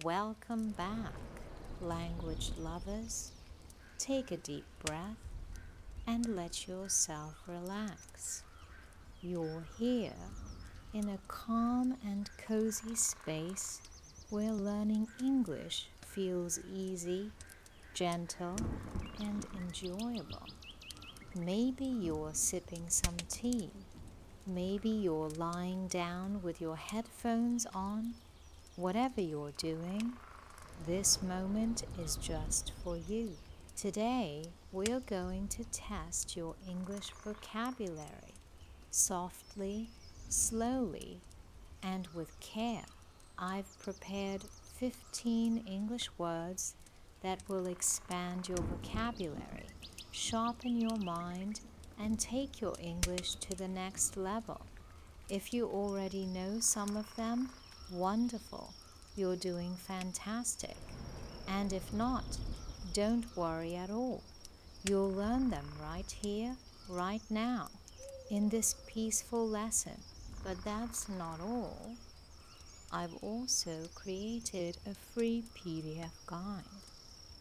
Welcome back, language lovers. Take a deep breath and let yourself relax. You're here in a calm and cozy space where learning English feels easy, gentle, and enjoyable. Maybe you're sipping some tea. Maybe you're lying down with your headphones on. Whatever you're doing, this moment is just for you. Today, we're going to test your English vocabulary softly, slowly, and with care. I've prepared 15 English words that will expand your vocabulary, sharpen your mind, and take your English to the next level. If you already know some of them, wonderful, you're doing fantastic. And if not, don't worry at all. You'll learn them right here, right now, in this peaceful lesson. But that's not all. I've also created a free PDF guide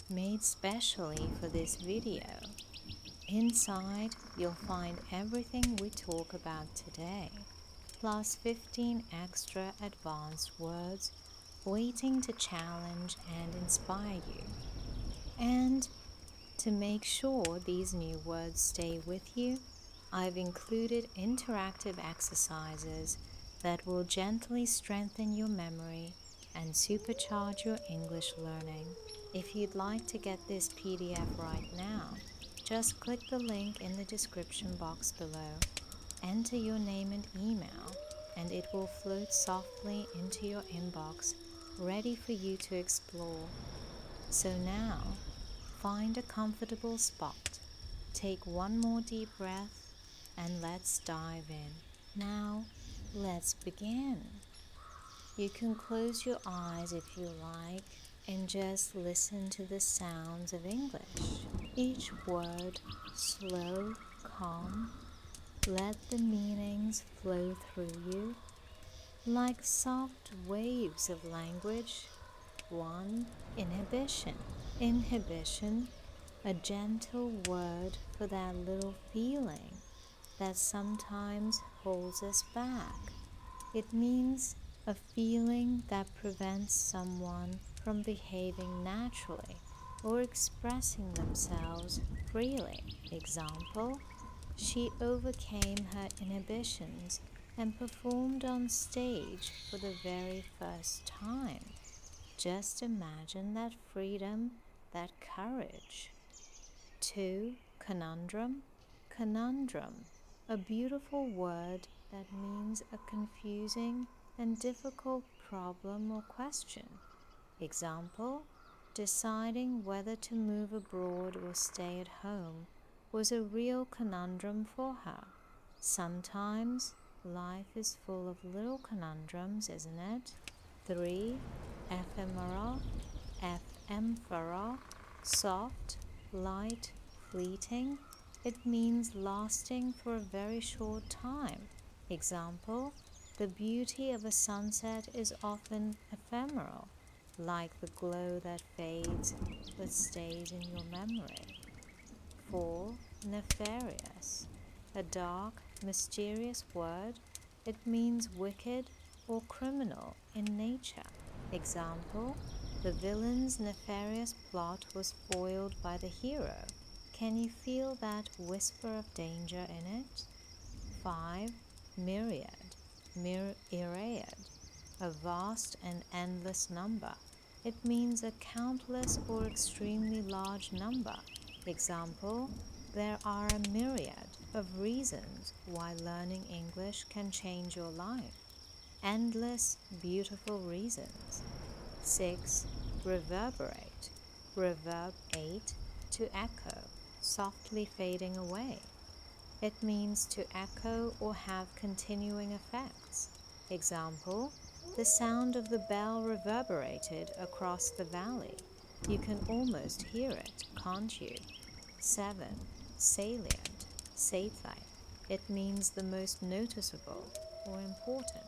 made specially for this video. Inside, you'll find everything we talk about today, plus 15 extra advanced words waiting to challenge and inspire you. And to make sure these new words stay with you, I've included interactive exercises that will gently strengthen your memory and supercharge your English learning. If you'd like to get this PDF right now, just click the link in the description box below, enter your name and email, and it will float softly into your inbox, ready for you to explore. So now, find a comfortable spot, take one more deep breath, and let's dive in. Now, let's begin. You can close your eyes if you like and just listen to the sounds of English. Each word slow, calm. Let the meanings flow through you like soft waves of language. 1. Inhibition. Inhibition, a gentle word for that little feeling that sometimes holds us back. It means a feeling that prevents someone from behaving naturally or expressing themselves freely. Example, she overcame her inhibitions and performed on stage for the very first time. Just imagine that freedom, that courage. 2. Conundrum. Conundrum, a beautiful word that means a confusing and difficult problem or question. Example, deciding whether to move abroad or stay at home was a real conundrum for her. Sometimes life is full of little conundrums, isn't it? 3. Ephemeral. Ephemeral, soft, light, fleeting. It means lasting for a very short time. Example, the beauty of a sunset is often ephemeral, like the glow that fades but stays in your memory. 4. Nefarious, a dark, mysterious word. It means wicked or criminal in nature. Example, the villain's nefarious plot was foiled by the hero. Can you feel that whisper of danger in it? 5. Myriad. Myriad, a vast and endless number. It means a countless or extremely large number. Example, there are a myriad of reasons why learning English can change your life. Endless, beautiful reasons. 6. Reverberate. Reverberate, to echo, softly fading away. It means to echo or have continuing effects. Example, the sound of the bell reverberated across the valley. You can almost hear it, can't you? 7. Salient. Salient. It means the most noticeable or important.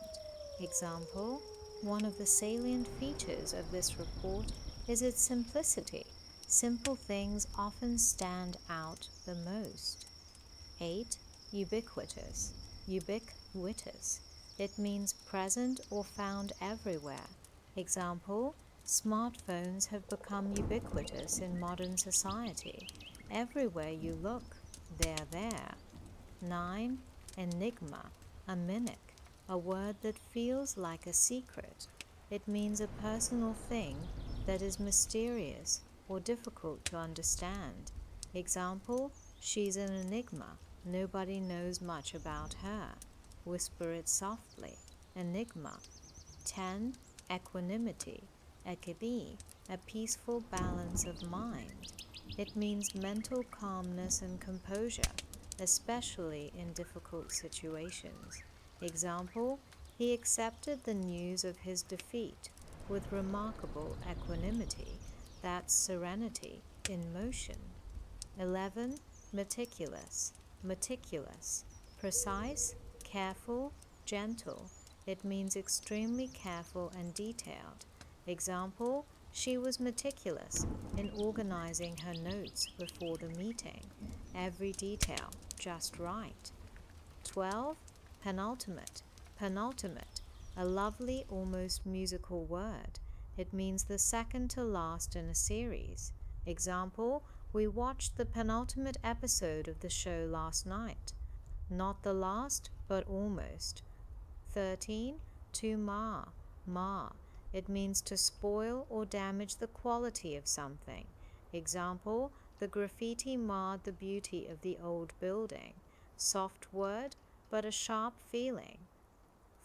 Example, One of the salient features of this report is its simplicity. Simple things often stand out the most. 8. Ubiquitous. Ubiquitous. It means present or found everywhere. Example, smartphones have become ubiquitous in modern society. Everywhere you look, they're there. 9. Enigma. A mimic. A word that feels like a secret. It means a personal thing that is mysterious or difficult to understand. Example, she's an enigma. Nobody knows much about her. Whisper it softly. Enigma. 10. Equanimity. Equity. A peaceful balance of mind. It means mental calmness and composure, especially in difficult situations. Example, he accepted the news of his defeat with remarkable equanimity. That's serenity in motion. 11. Meticulous. Meticulous. Precise, careful, gentle. It means extremely careful and detailed. Example, she was meticulous in organizing her notes before the meeting. Every detail just right. 12. Penultimate. Penultimate. A lovely, almost musical word. It means the second to last in a series. Example, we watched the penultimate episode of the show last night. Not the last, but almost. 13. To mar. Mar. It means to spoil or damage the quality of something. Example, the graffiti marred the beauty of the old building. Soft word, but a sharp feeling.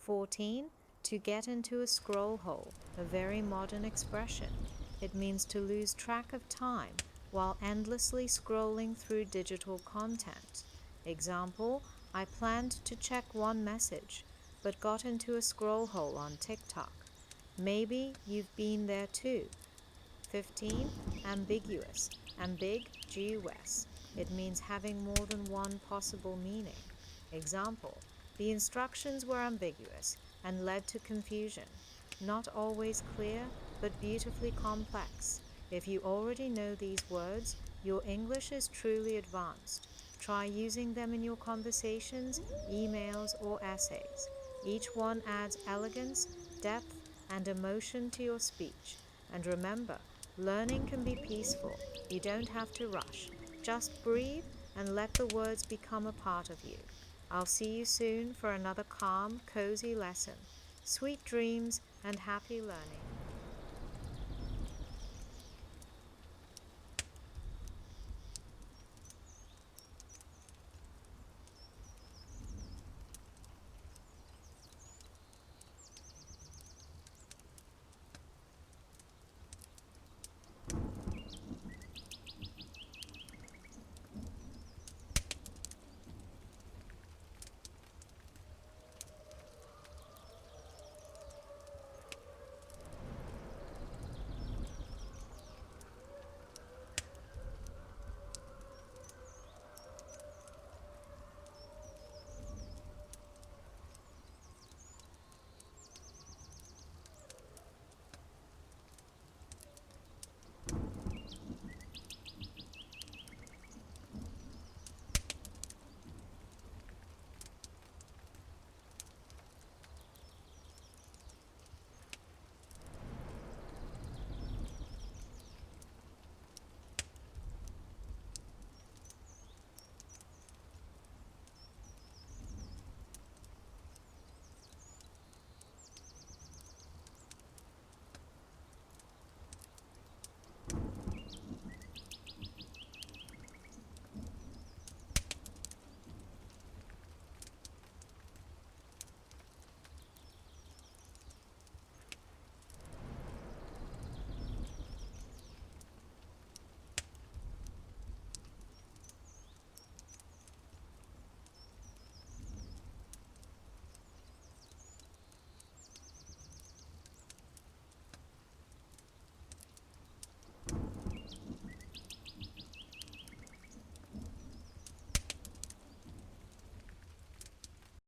14. To get into a scroll hole, a very modern expression. It means to lose track of time while endlessly scrolling through digital content. Example, I planned to check one message, but got into a scroll hole on TikTok. Maybe you've been there too. 15. Ambiguous. Ambiguous. It means having more than one possible meaning. Example, the instructions were ambiguous and led to confusion. Not always clear, but beautifully complex. If you already know these words, your English is truly advanced. Try using them in your conversations, emails, or essays. Each one adds elegance, depth, and emotion to your speech. And remember, learning can be peaceful. You don't have to rush. Just breathe and let the words become a part of you. I'll see you soon for another calm, cozy lesson. Sweet dreams and happy learning.